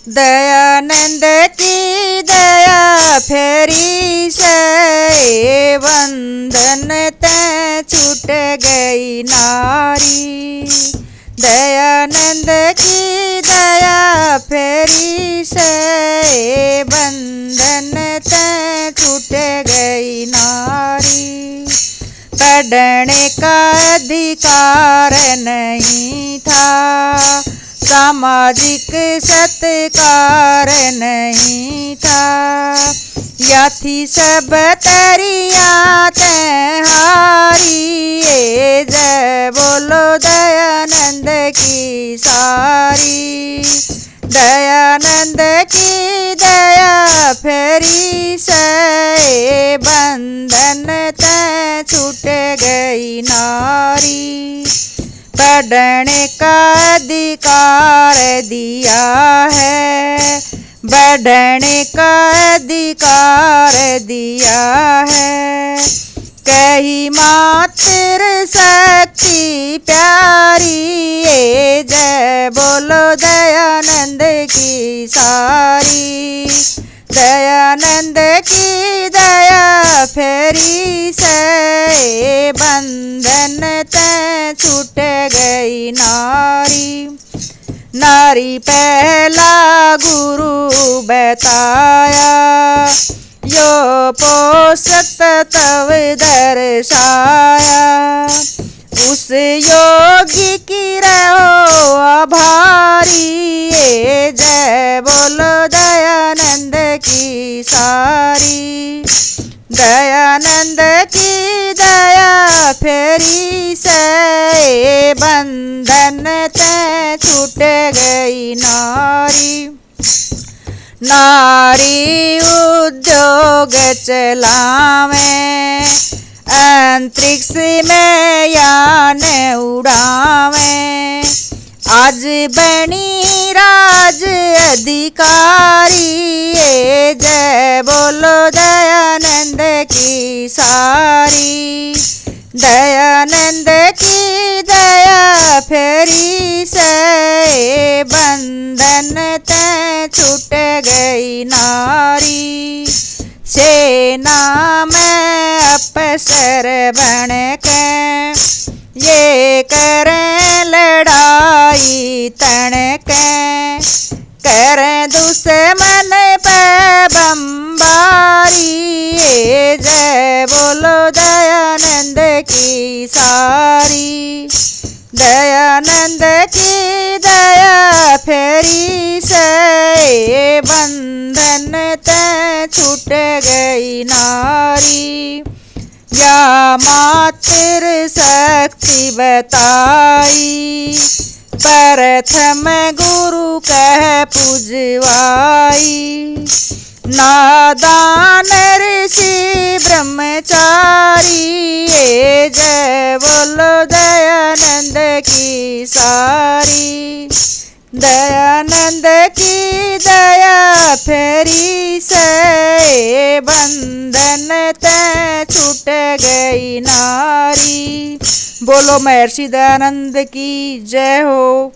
दयानंद की दया फेरी से बंधन ते छूट गई नारी। दयानंद की दया फेरी से बंधन ते छूट गई नारी। पढ़ने का अधिकार नहीं था, सामाजिक सत्कार नहीं था, या थी सब तरिया ते हारी। जय बोलो दयानंद की सारी। दयानंद की दया फेरी से बंधन ते छूट गई नारी। पढ़ने का अधिकार दिया है, बढ़ने का अधिकार दिया है। कही मातृ शक्ति प्यारी। जय बोलो दयानंद की सारी। दयानंद की दया फेरी से बंधन ते छूट गई नारी। नारी पहला गुरु बताया, यो पोषत तव दर्शाया। उस योगी की रहो आभारी। जय बोलो दयानंद की सारी। दयानंद की दया फेरी से बंधन ते छूट गई नारी। नारी उद्योग चलावे, अंतरिक्ष में यान उड़ावे। आज बनी राज अधिकारी। जय बोलो दयानंद की सारी। दयानंद की दया फेरी से बंधन ते छूट गई नारी। सेना में अफसर बन के ये करें लड़ाई तन के। करें दुश्मन पे बमबारी। जय बोलो दयानंद की सारी। दयानंद की दया फेरी से बंधन ते छूट गई नारी। या मातृ शक्ति बताई, प्रथम गुरु कह पूजवाई। नादान ऋषि ब्रह्मचारी। जय बोलो दयानंद की सारी। दयानंद की दया फेरी से बंधन ते छूट गई नारी। बोलो महर्षि दयानंद की जय हो।